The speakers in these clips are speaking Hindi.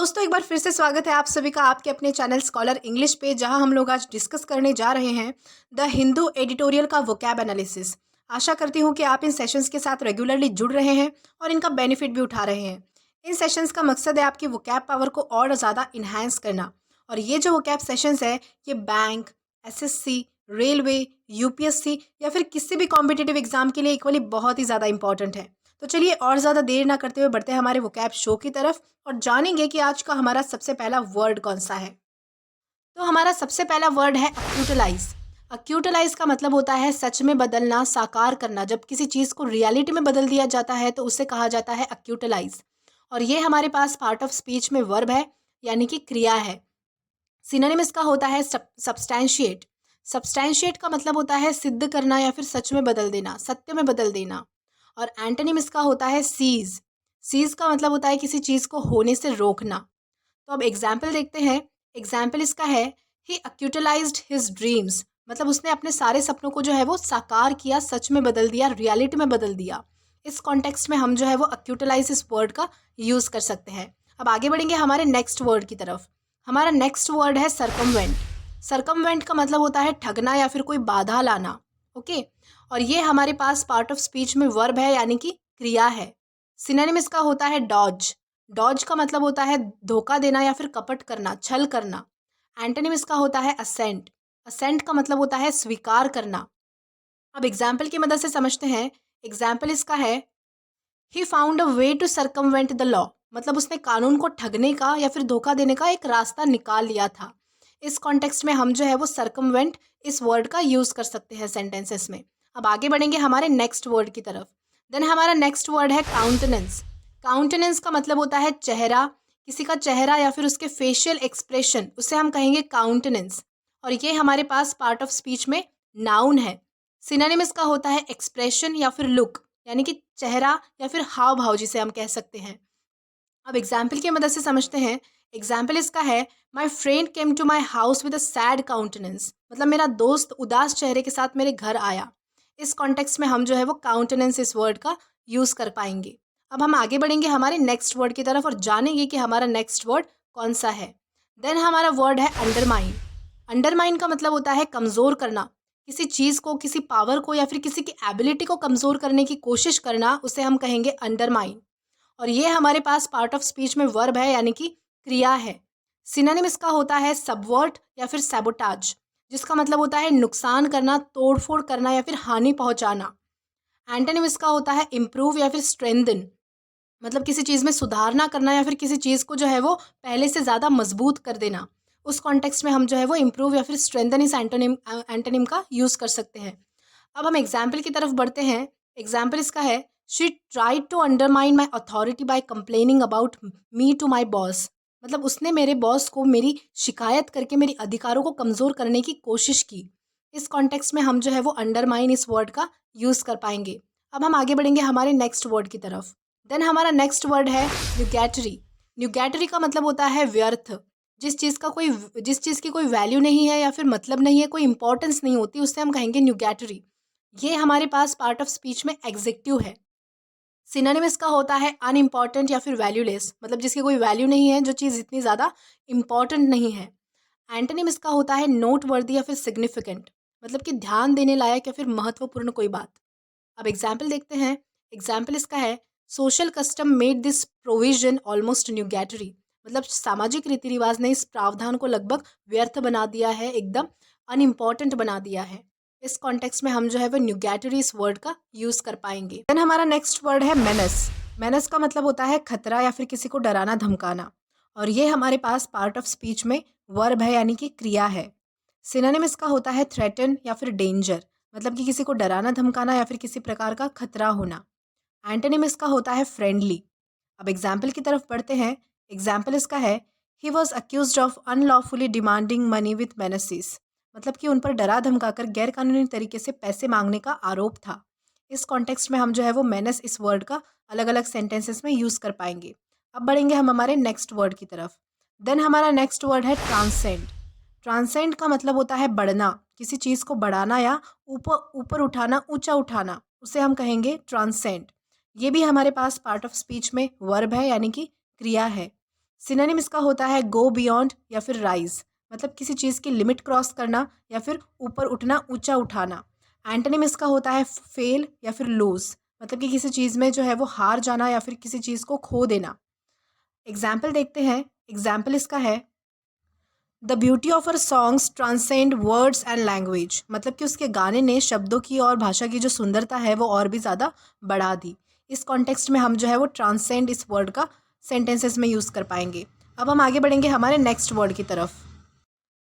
दोस्तों एक बार फिर से स्वागत है आप सभी का आपके अपने चैनल स्कॉलर इंग्लिश पे, जहां हम लोग आज डिस्कस करने जा रहे हैं द हिंदू एडिटोरियल का वोकैब एनालिसिस। आशा करती हूं कि आप इन सेशंस के साथ रेगुलरली जुड़ रहे हैं और इनका बेनिफिट भी उठा रहे हैं। इन सेशंस का मकसद है आपकी वोकैब पावर को और ज़्यादा इन्हांस करना। और ये जो वोकैब सेशंस है ये बैंक, एसएससी, रेलवे, यूपीएससी या फिर किसी भी कॉम्पिटिटिव एग्जाम के लिए इक्वली बहुत ही ज़्यादा इंपॉर्टेंट है। तो चलिए और ज़्यादा देर ना करते हुए बढ़ते हैं हमारे वोकैब शो की तरफ और जानेंगे कि आज का हमारा सबसे पहला वर्ड कौन सा है। तो हमारा सबसे पहला वर्ड है अक्यूटलाइज। अक्यूटलाइज का मतलब होता है सच में बदलना, साकार करना। जब किसी चीज़ को रियलिटी में बदल दिया जाता है तो उसे कहा जाता है अक्यूटलाइज। और ये हमारे पास पार्ट ऑफ स्पीच में वर्ब है, यानी कि क्रिया है। सिनोनिम इसका होता है सब्सटैंशिएट। सब्सटैंशिएट का मतलब होता है सिद्ध करना या फिर सच में बदल देना, सत्य में बदल देना। और एंटोनिम इसका होता है सीज। सीज का मतलब होता है किसी चीज़ को होने से रोकना। तो अब एग्जाम्पल देखते हैं। एग्जाम्पल इसका है ही अक्यूटलाइज्ड हिज ड्रीम्स। मतलब उसने अपने सारे सपनों को जो है वो साकार किया, सच में बदल दिया, रियलिटी में बदल दिया। इस कॉन्टेक्स्ट में हम जो है वो अक्यूटलाइज इस वर्ड का यूज़ कर सकते हैं। अब आगे बढ़ेंगे हमारे नेक्स्ट वर्ड की तरफ। हमारा नेक्स्ट वर्ड है सरकमवेंट। सरकमवेंट का मतलब होता है ठगना या फिर कोई बाधा लाना। ओके। और ये हमारे पास पार्ट ऑफ स्पीच में वर्ब है, यानी कि क्रिया है। सिनोनिम इसका होता है डॉज। डॉज का मतलब होता है धोखा देना या फिर कपट करना, छल करना। एंटोनिम इसका होता है असेंट। असेंट का मतलब होता है स्वीकार करना। अब एग्जाम्पल की मदद से समझते हैं। एग्जाम्पल इसका है he found a way to circumvent the law. मतलब उसने कानून को ठगने का या फिर धोखा देने का एक रास्ता निकाल लिया था। इस कॉन्टेक्स्ट में हम जो है वो सर्कमवेंट इस वर्ड का यूज कर सकते हैं सेंटेंसेस में। अब आगे बढ़ेंगे हमारे नेक्स्ट वर्ड की तरफ। देन हमारा नेक्स्ट वर्ड है काउंटेनेंस। काउंटेनेंस का मतलब होता है चेहरा, किसी का चेहरा या फिर उसके फेशियल एक्सप्रेशन, उसे हम कहेंगे काउंटेनेंस। और ये हमारे पास पार्ट ऑफ स्पीच में नाउन है। सिनोनिम इसका होता है एक्सप्रेशन या फिर लुक, यानी कि चेहरा या फिर हाव भाव जिसे हम कह सकते हैं। अब एग्जाम्पल की मदद से समझते हैं। एग्जाम्पल इसका है my friend came to my house with a sad countenance. मतलब मेरा दोस्त उदास चेहरे के साथ मेरे घर आया। इस कॉन्टेक्स्ट में हम जो है वो काउंटेनेंस इस वर्ड का यूज़ कर पाएंगे। अब हम आगे बढ़ेंगे हमारे नेक्स्ट वर्ड की तरफ और जानेंगे कि हमारा नेक्स्ट वर्ड कौन सा है। देन हमारा वर्ड है अंडरमाइन। अंडरमाइन का मतलब होता है कमज़ोर करना। किसी चीज़ को, किसी पावर को या फिर किसी की एबिलिटी को कमज़ोर करने की कोशिश करना, उसे हम कहेंगे अंडरमाइन। और ये हमारे पास पार्ट ऑफ स्पीच में वर्ब है, यानी कि क्रिया है। सिनोनिम इसका होता है सबवर्ट या फिर सैबोटाज, जिसका मतलब होता है नुकसान करना, तोड़फोड़ करना या फिर हानि पहुंचाना। एंटोनिम इसका होता है इम्प्रूव या फिर स्ट्रेंथन। मतलब किसी चीज़ में सुधारना करना या फिर किसी चीज़ को जो है वो पहले से ज़्यादा मजबूत कर देना। उस कॉन्टेक्स्ट में हम जो है वो इम्प्रूव या फिर स्ट्रेंथन इस एंटोनिम का यूज़ कर सकते हैं। अब हम एग्जाम्पल की तरफ बढ़ते हैं। एग्जाम्पल इसका है she tried to undermine my authority by complaining about me to my boss. मतलब उसने मेरे बॉस को मेरी शिकायत करके मेरी अधिकारों को कमज़ोर करने की कोशिश की। इस कॉन्टेक्स्ट में हम जो है वो अंडरमाइन इस वर्ड का यूज़ कर पाएंगे। अब हम आगे बढ़ेंगे हमारे नेक्स्ट वर्ड की तरफ। देन हमारा नेक्स्ट वर्ड है न्यूगैटरी। न्यूगैटरी का मतलब होता है व्यर्थ। जिस चीज़ की कोई वैल्यू नहीं है या फिर मतलब नहीं है, कोई इंपॉर्टेंस नहीं होती, उससे हम कहेंगे न्यूगैटरी। ये हमारे पास पार्ट ऑफ स्पीच में एग्जेक्टिव है। सिनोनिम इसका होता है अनइम्पॉर्टेंट या फिर वैल्यूलेस। मतलब जिसकी कोई वैल्यू नहीं है, जो चीज़ इतनी ज़्यादा इम्पॉर्टेंट नहीं है। एंटोनिम इसका होता है नोट वर्दी या फिर सिग्निफिकेंट। मतलब कि ध्यान देने लायक या फिर महत्वपूर्ण कोई बात। अब एग्जाम्पल देखते हैं। एग्जाम्पल इसका है social custom made this provision almost nugatory. मतलब सामाजिक रीति रिवाज ने इस प्रावधान को लगभग व्यर्थ बना दिया है, एकदम अनइम्पॉर्टेंट बना दिया है। इस कॉन्टेक्स्ट में हम जो है वो न्यूगैटरी इस वर्ड का यूज कर पाएंगे। देन हमारा नेक्स्ट वर्ड है मेनस। मेनस का मतलब होता है खतरा या फिर किसी को डराना, धमकाना। और ये हमारे पास पार्ट ऑफ स्पीच में वर्ब है, यानी कि क्रिया है। सिनोनिम इसका होता है थ्रेटन या फिर डेंजर। मतलब कि किसी को डराना, धमकाना या फिर किसी प्रकार का खतरा होना। एंटोनिम इसका होता है फ्रेंडली। अब एग्जाम्पल की तरफ बढ़ते हैं। एग्जाम्पल इसका है he was accused of unlawfully demanding money with menaces. मतलब कि उन पर डरा धमकाकर गैरकानूनी तरीके से पैसे मांगने का आरोप था। इस कॉन्टेक्स्ट में हम जो है वो मेनस इस वर्ड का अलग अलग सेंटेंसेस में यूज़ कर पाएंगे। अब बढ़ेंगे हम हमारे नेक्स्ट वर्ड की तरफ। देन हमारा नेक्स्ट वर्ड है ट्रांसेंड। ट्रांसेंड का मतलब होता है बढ़ना, किसी चीज़ को बढ़ाना या ऊपर ऊपर उठाना, ऊंचा उठाना, उसे हम कहेंगे ट्रांसेंड। ये भी हमारे पास पार्ट ऑफ स्पीच में वर्ब है, यानी कि क्रिया है। सिनोनिम इसका होता है गो बियॉन्ड या फिर राइज, मतलब किसी चीज़ की लिमिट क्रॉस करना या फिर ऊपर उठना, ऊंचा उठाना। एंटोनिम इसका होता है फेल या फिर लूज, मतलब कि किसी चीज़ में जो है वो हार जाना या फिर किसी चीज़ को खो देना। एग्जाम्पल देखते हैं। एग्जाम्पल इसका है the beauty of her songs transcend words and language, मतलब कि उसके गाने ने शब्दों की और भाषा की जो सुंदरता है वो और भी ज़्यादा बढ़ा दी। इस कॉन्टेक्स्ट में हम जो है वो ट्रांसेंड इस वर्ड का सेंटेंसेस में यूज़ कर पाएंगे। अब हम आगे बढ़ेंगे हमारे नेक्स्ट वर्ड की तरफ।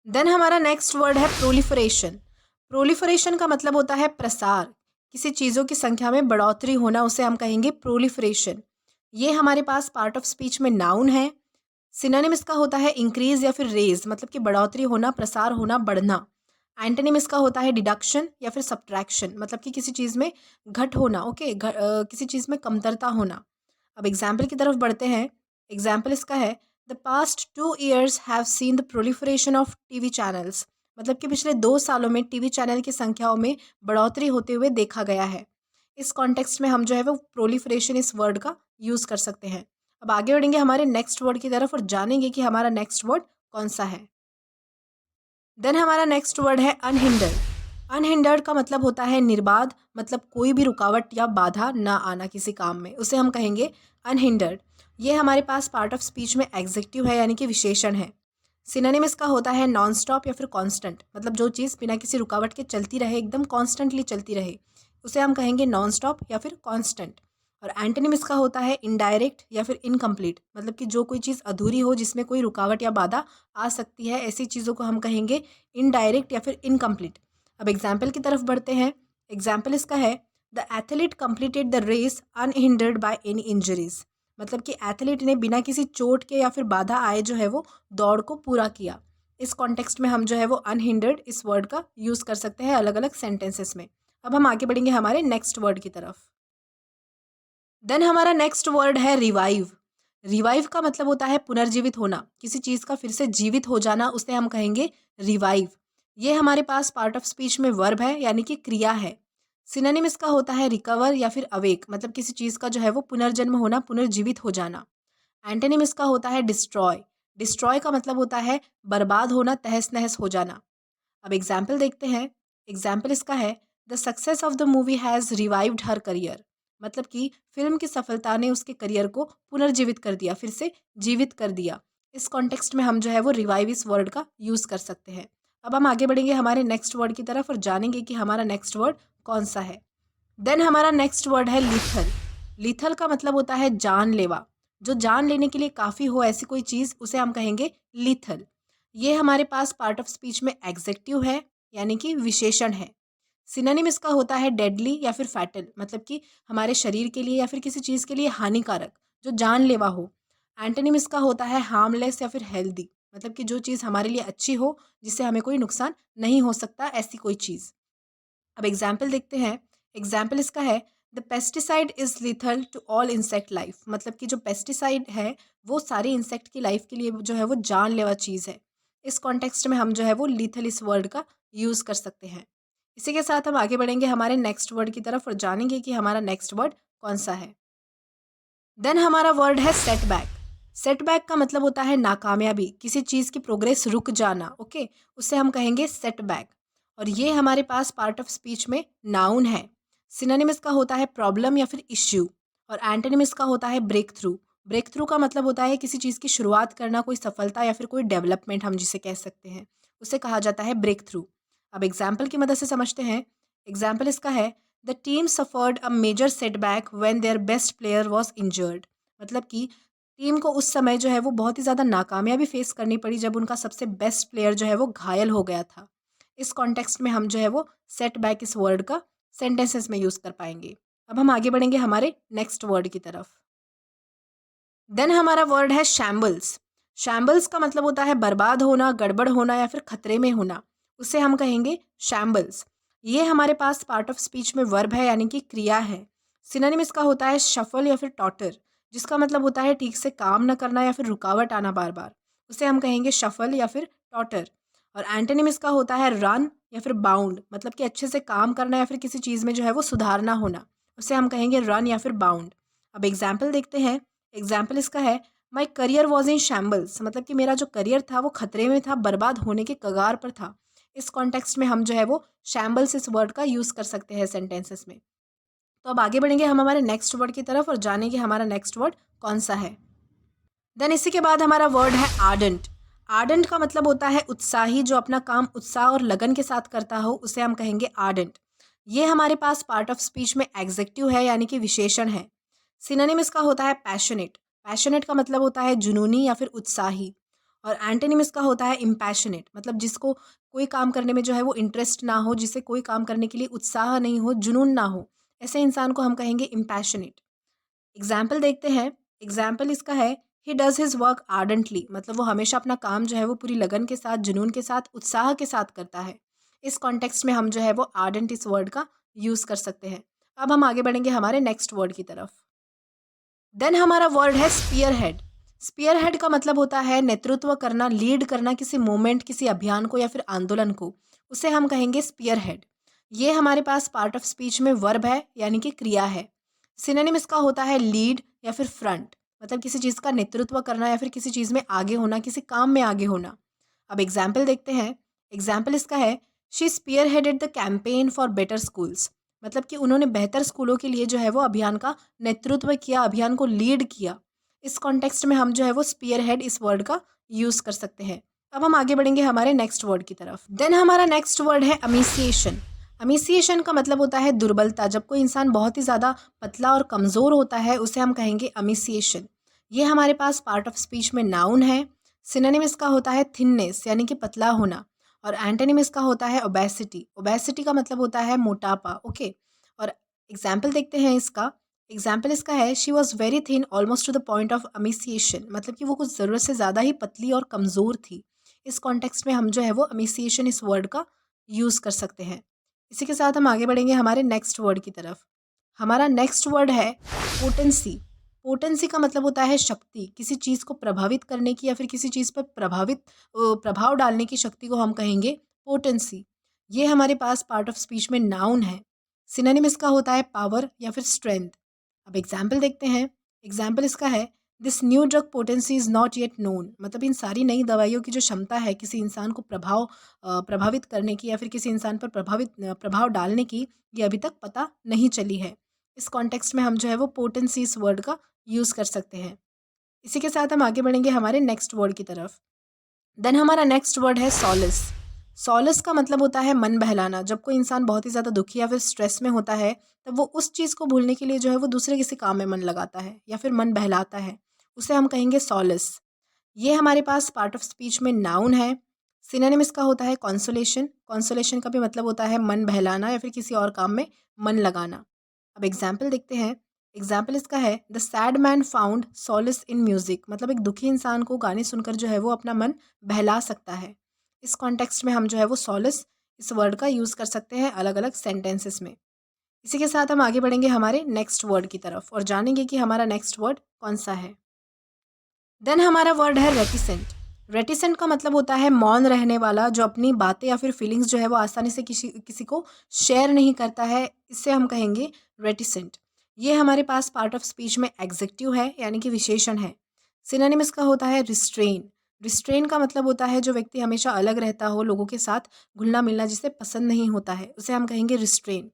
देन हमारा नेक्स्ट वर्ड है प्रोलिफरेशन। प्रोलिफरेशन का मतलब होता है प्रसार, किसी चीज़ों की संख्या में बढ़ोतरी होना, उसे हम कहेंगे प्रोलिफरेशन। ये हमारे पास पार्ट ऑफ स्पीच में नाउन है। सिनोनिम इसका होता है इंक्रीज या फिर रेज, मतलब कि बढ़ोतरी होना, प्रसार होना, बढ़ना। एंटोनिम इसका होता है डिडक्शन या फिर सब्ट्रैक्शन, मतलब कि किसी चीज़ में घट होना, ओके, किसी चीज़ में कमतरता होना। अब एग्जाम्पल की तरफ बढ़ते हैं। एग्जाम्पल इसका है the past 2 years have seen the proliferation of TV channels, मतलब कि पिछले 2 सालों में टीवी चैनल की संख्याओं में बढ़ोतरी होते हुए देखा गया है। इस कॉन्टेक्स्ट में हम जो है वो प्रोलिफरेशन इस वर्ड का यूज़ कर सकते हैं। अब आगे बढ़ेंगे हमारे नेक्स्ट वर्ड की तरफ और जानेंगे कि हमारा नेक्स्ट वर्ड कौन सा है। देन हमारा नेक्स्ट वर्ड है अनहिंडर्ड। अनहिंडर्ड का मतलब होता है निर्बाध, मतलब कोई भी रुकावट या बाधा ना आना किसी काम में, उसे हम कहेंगे अनहिंडर्ड। ये हमारे पास पार्ट ऑफ स्पीच में एग्जेक्टिव है, यानी कि विशेषण है। सिनोनिम इसका होता है नॉन स्टॉप या फिर कांस्टेंट, मतलब जो चीज़ बिना किसी रुकावट के चलती रहे, एकदम कॉन्स्टेंटली चलती रहे, उसे हम कहेंगे नॉन स्टॉप या फिर कांस्टेंट। और एंटोनिम इसका होता है इनडायरेक्ट या फिर इनकम्प्लीट, मतलब कि जो कोई चीज़ अधूरी हो, जिसमें कोई रुकावट या बाधा आ सकती है, ऐसी चीज़ों को हम कहेंगे इनडायरेक्ट या फिर इनकम्प्लीट। अब एग्जाम्पल की तरफ बढ़ते हैं। एग्जाम्पल इसका है the athlete completed the race unhindered by any injuries, मतलब कि एथलीट ने बिना किसी चोट के या फिर बाधा आए जो है वो दौड़ को पूरा किया। इस कॉन्टेक्स्ट में हम जो है वो अनहिंडर्ड इस वर्ड का यूज़ कर सकते हैं अलग अलग सेंटेंसेस में। अब हम आगे बढ़ेंगे हमारे नेक्स्ट वर्ड की तरफ। देन हमारा नेक्स्ट वर्ड है रिवाइव। रिवाइव का मतलब होता है पुनर्जीवित होना, किसी चीज़ का फिर से जीवित हो जाना, उसे हम कहेंगे रिवाइव। ये हमारे पास पार्ट ऑफ स्पीच में वर्ब है, यानी कि क्रिया है। सिनोनिम इसका होता है रिकवर या फिर अवेक, मतलब किसी चीज़ का जो है वो पुनर्जन्म होना, पुनर्जीवित हो जाना। एंटोनिम इसका होता है डिस्ट्रॉय। डिस्ट्रॉय का मतलब होता है बर्बाद होना, तहस नहस हो जाना। अब एग्जाम्पल देखते हैं। एग्जाम्पल इसका है the success of the movie has revived her career, मतलब कि फिल्म की सफलता ने उसके करियर को पुनर्जीवित कर दिया, फिर से जीवित कर दिया। इस कॉन्टेक्स्ट में हम जो है वो रिवाइव इस वर्ड का यूज़ कर सकते हैं। अब हम आगे बढ़ेंगे हमारे नेक्स्ट वर्ड की तरफ और जानेंगे कि हमारा नेक्स्ट वर्ड कौन सा है। देन हमारा नेक्स्ट वर्ड है लीथल। लीथल का मतलब होता है जानलेवा, जो जान लेने के लिए काफ़ी हो ऐसी कोई चीज़, उसे हम कहेंगे लीथल। ये हमारे पास पार्ट ऑफ स्पीच में एग्जेक्टिव है, यानी कि विशेषण है। सिनोनिम इसका होता है डेडली या फिर फैटल, मतलब कि हमारे शरीर के लिए या फिर किसी चीज़ के लिए हानिकारक, जो जानलेवा हो। एंटोनिम इसका होता है हार्मलेस या फिर हेल्दी, मतलब कि जो चीज़ हमारे लिए अच्छी हो, जिससे हमें कोई नुकसान नहीं हो सकता, ऐसी कोई चीज़। अब एग्जाम्पल देखते हैं। एग्जाम्पल इसका है the pesticide is lethal to all insect life, मतलब कि जो पेस्टिसाइड है वो सारे इंसेक्ट की लाइफ के लिए जो है वो जानलेवा चीज़ है। इस कॉन्टेक्स्ट में हम जो है वो लीथल इस वर्ड का यूज़ कर सकते हैं। इसी के साथ हम आगे बढ़ेंगे हमारे नेक्स्ट वर्ड की तरफ और जानेंगे कि हमारा नेक्स्ट वर्ड कौन सा है। देन हमारा वर्ड है सेटबैक। सेटबैक का मतलब होता है नाकामयाबी, किसी चीज़ की प्रोग्रेस रुक जाना, ओके, उससे हम कहेंगे सेटबैक। और ये हमारे पास पार्ट ऑफ स्पीच में नाउन है। सिनोनिम इसका होता है प्रॉब्लम या फिर इश्यू। और एंटोनिम इसका होता है ब्रेक थ्रू। ब्रेक थ्रू का मतलब होता है किसी चीज़ की शुरुआत करना, कोई सफलता या फिर कोई डेवलपमेंट हम जिसे कह सकते हैं, उसे कहा जाता है ब्रेक थ्रू। अब एग्जाम्पल की मदद से समझते हैं। एग्जाम्पल इसका है the team suffered a major setback when their best player was injured, मतलब कि टीम को उस समय जो है वो बहुत ही ज़्यादा नाकामयाबी फेस करनी पड़ी जब उनका सबसे बेस्ट प्लेयर जो है वो घायल हो गया था। इस कॉन्टेक्स्ट में हम जो है वो सेटबैक इस वर्ड का सेंटेंसेस में यूज़ कर पाएंगे। अब हम आगे बढ़ेंगे हमारे नेक्स्ट वर्ड की तरफ। देन हमारा वर्ड है शैम्बल्स। शैम्बल्स का मतलब होता है बर्बाद होना, गड़बड़ होना या फिर खतरे में होना, उसे हम कहेंगे शैम्बल्स। ये हमारे पास पार्ट ऑफ स्पीच में वर्ब है, यानी कि क्रिया है। सिनोनिम इसका होता है शफल या फिर टॉटर, जिसका मतलब होता है ठीक से काम न करना या फिर रुकावट आना बार बार, उसे हम कहेंगे शफल या फिर टॉटर। और एंटोनिम इसका होता है रन या फिर बाउंड, मतलब कि अच्छे से काम करना या फिर किसी चीज़ में जो है वो सुधारना होना, उसे हम कहेंगे रन या फिर बाउंड। अब एग्जाम्पल देखते हैं। एग्जाम्पल इसका है my career was in shambles, मतलब कि मेरा जो करियर था वो खतरे में था, बर्बाद होने के कगार पर था। इस कॉन्टेक्स्ट में हम जो है वो शैम्बल्स इस वर्ड का यूज़ कर सकते हैं सेंटेंसेस में। तो अब आगे बढ़ेंगे हम हमारे नेक्स्ट वर्ड की तरफ और जानेंगे हमारा नेक्स्ट वर्ड कौन सा है। देन इसी के बाद हमारा वर्ड है आर्डेंट। आर्डेंट का मतलब होता है उत्साही, जो अपना काम उत्साह और लगन के साथ करता हो उसे हम कहेंगे आर्डेंट। ये हमारे पास पार्ट ऑफ स्पीच में एग्जेक्टिव है, यानी कि विशेषण है। सिनोनिम इसका होता है पैशनेट। पैशनेट का मतलब होता है जुनूनी या फिर उत्साही। और एंटोनिम इसका होता है इम्पैशनेट, मतलब जिसको कोई काम करने में जो है वो इंटरेस्ट ना हो, जिसे कोई काम करने के लिए उत्साह नहीं हो, जुनून ना हो, ऐसे इंसान को हम कहेंगे इम्पैशनेट। एग्जाम्पल देखते हैं। एग्जाम्पल इसका है ही डज हिज वर्क आर्डेंटली, मतलब वो हमेशा अपना काम जो है वो पूरी लगन के साथ, जुनून के साथ, उत्साह के साथ करता है। इस कॉन्टेक्स्ट में हम जो है वो आर्डेंट इस वर्ड का यूज़ कर सकते हैं। अब हम आगे बढ़ेंगे हमारे नेक्स्ट वर्ड की तरफ। देन हमारा वर्ड है स्पीयर हेड। स्पीयर हेड का मतलब होता है नेतृत्व करना, लीड करना किसी मूवमेंट, किसी अभियान को या फिर आंदोलन को, उसे हम कहेंगे स्पीयर हेड। ये हमारे पास पार्ट ऑफ स्पीच में वर्ब है, यानी कि क्रिया है। सिनोनिम इसका होता है लीड या फिर फ्रंट, मतलब किसी चीज़ का नेतृत्व करना या फिर किसी चीज़ में आगे होना, किसी काम में आगे होना। अब एग्जाम्पल देखते हैं। एग्जाम्पल इसका है she spearheaded the campaign for better schools, मतलब कि उन्होंने बेहतर स्कूलों के लिए जो है वो अभियान का नेतृत्व किया, अभियान को लीड किया। इस कॉन्टेक्स्ट में हम जो है वो स्पीयर हेड इस वर्ड का यूज़ कर सकते हैं। अब हम आगे बढ़ेंगे हमारे नेक्स्ट वर्ड की तरफ। देन हमारा नेक्स्ट वर्ड है अमीसिएशन। अमीसिएशन का मतलब होता है दुर्बलता। जब कोई इंसान बहुत ही ज़्यादा पतला और कमज़ोर होता है उसे हम कहेंगे अमीसिएशन। ये हमारे पास पार्ट ऑफ स्पीच में नाउन है। सिनोनिम इसका होता है थिननेस, यानी कि पतला होना। और एंटोनिम इसका होता है ओबेसिटी। ओबेसिटी का मतलब होता है मोटापा। ओके। और एग्जाम्पल देखते हैं इसका। एग्जाम्पल इसका है she was very thin almost to the point of emaciation, मतलब कि वो कुछ ज़रूरत से ज़्यादा ही पतली और कमज़ोर थी। इस कॉन्टेक्स्ट में हम जो है वो अमीसिएशन इस वर्ड का यूज़ कर सकते हैं। इसी के साथ हम आगे बढ़ेंगे हमारे नेक्स्ट वर्ड की तरफ। हमारा नेक्स्ट वर्ड है पोटेंसी। पोटेंसी का मतलब होता है शक्ति, किसी चीज़ को प्रभावित करने की या फिर किसी चीज़ पर प्रभाव डालने की शक्ति को हम कहेंगे पोटेंसी। ये हमारे पास पार्ट ऑफ स्पीच में नाउन है। सिनोनिम इसका होता है पावर या फिर स्ट्रेंथ। अब एग्जाम्पल देखते हैं। एग्जाम्पल इसका है this new drug potency is not yet known, मतलब इन सारी नई दवाइयों की जो क्षमता है किसी इंसान को प्रभावित करने की या फिर किसी इंसान पर प्रभाव डालने की, ये अभी तक पता नहीं चली है। इस कॉन्टेक्स्ट में हम जो है वो पोटेंसी इस वर्ड का यूज़ कर सकते हैं। इसी के साथ हम आगे बढ़ेंगे हमारे नेक्स्ट वर्ड की तरफ। देन हमारा नेक्स्ट वर्ड है सॉलिस। सॉलिस का मतलब होता है मन बहलाना। जब कोई इंसान बहुत ही ज़्यादा दुखी या फिर स्ट्रेस में होता है तब वो उस चीज़ को भूलने के लिए जो है वो दूसरे किसी काम में मन लगाता है या फिर मन बहलाता है, उसे हम कहेंगे सॉलिस। ये हमारे पास पार्ट ऑफ स्पीच में नाउन है। सिनोनिम इसका होता है कॉन्सोलेशन। कॉन्सोलेशन का भी मतलब होता है मन बहलाना या फिर किसी और काम में मन लगाना। अब एग्जाम्पल देखते हैं। एग्जाम्पल इसका है the sad man found Solis in music, मतलब एक दुखी इंसान को गाने सुनकर जो है वो अपना मन बहला सकता है। इस कॉन्टेक्स्ट में हम जो है वो सॉलिस इस वर्ड का यूज़ कर सकते हैं अलग अलग सेंटेंसेस में। इसी के साथ हम आगे बढ़ेंगे हमारे नेक्स्ट वर्ड की तरफ और जानेंगे कि हमारा नेक्स्ट वर्ड कौन सा है। देन हमारा वर्ड है रेटिसेंट। रेटिसेंट का मतलब होता है मौन रहने वाला, जो अपनी बातें या फिर फीलिंग्स जो है वो आसानी से किसी किसी को शेयर नहीं करता है, इससे हम कहेंगे रेटिसेंट। ये हमारे पास पार्ट ऑफ स्पीच में एग्जेक्टिव है, यानी कि विशेषण है। सिनोनिम इसका होता है रिस्ट्रेन। रिस्ट्रेन का मतलब होता है जो व्यक्ति हमेशा अलग रहता हो, लोगों के साथ घुलना मिलना जिसे पसंद नहीं होता है, उसे हम कहेंगे रिस्ट्रेन।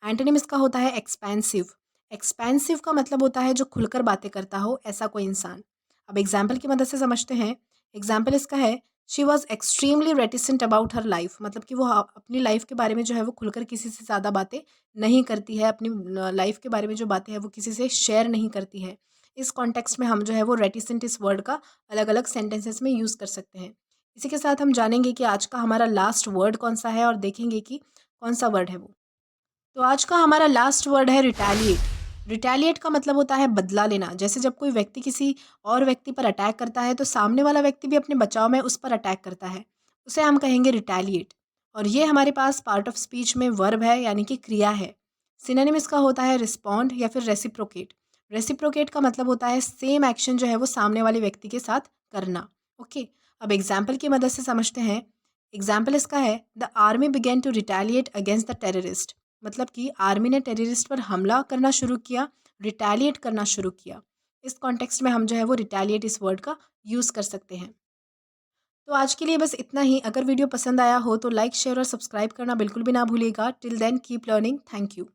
एंटोनिम इसका होता है एक्सपेंसिव। एक्सपेंसिव का मतलब होता है जो खुलकर बातें करता हो, ऐसा कोई इंसान। अब एग्जाम्पल की मदद से समझते हैं। एग्जाम्पल इसका है she was extremely reticent about her life, मतलब कि वो अपनी लाइफ के बारे में जो है वो खुलकर किसी से ज़्यादा बातें नहीं करती है, अपनी लाइफ के बारे में जो बातें हैं वो किसी से शेयर नहीं करती है। इस कॉन्टेक्स्ट में हम जो है वो रेटिसेंट इस वर्ड का अलग अलग सेंटेंसेस में यूज़ कर सकते हैं। इसी के साथ हम जानेंगे कि आज का हमारा लास्ट वर्ड कौन सा है और देखेंगे कि कौन सा वर्ड है वो। तो आज का हमारा लास्ट वर्ड है रिटेलिएट। रिटेलिएट का मतलब होता है बदला लेना। जैसे जब कोई व्यक्ति किसी और व्यक्ति पर अटैक करता है तो सामने वाला व्यक्ति भी अपने बचाव में उस पर अटैक करता है, उसे हम कहेंगे रिटेलिएट। और ये हमारे पास पार्ट ऑफ स्पीच में वर्ब है, यानी कि क्रिया है। सिनोनिम इसका होता है रिस्पॉन्ड या फिर रेसिप्रोकेट। रेसिप्रोकेट का मतलब होता है सेम एक्शन जो है वो सामने वाले व्यक्ति के साथ करना। ओके। अब एग्जाम्पल की मदद से समझते हैं। एग्जाम्पल इसका है the army began to retaliate against the terrorist, मतलब कि आर्मी ने टेररिस्ट पर हमला करना शुरू किया, रिटेलिएट करना शुरू किया। इस कॉन्टेक्स्ट में हम जो है वो रिटेलिएट इस वर्ड का यूज़ कर सकते हैं। तो आज के लिए बस इतना ही। अगर वीडियो पसंद आया हो तो लाइक, शेयर और सब्सक्राइब करना बिल्कुल भी ना भूलिएगा। Till then keep learning. Thank you.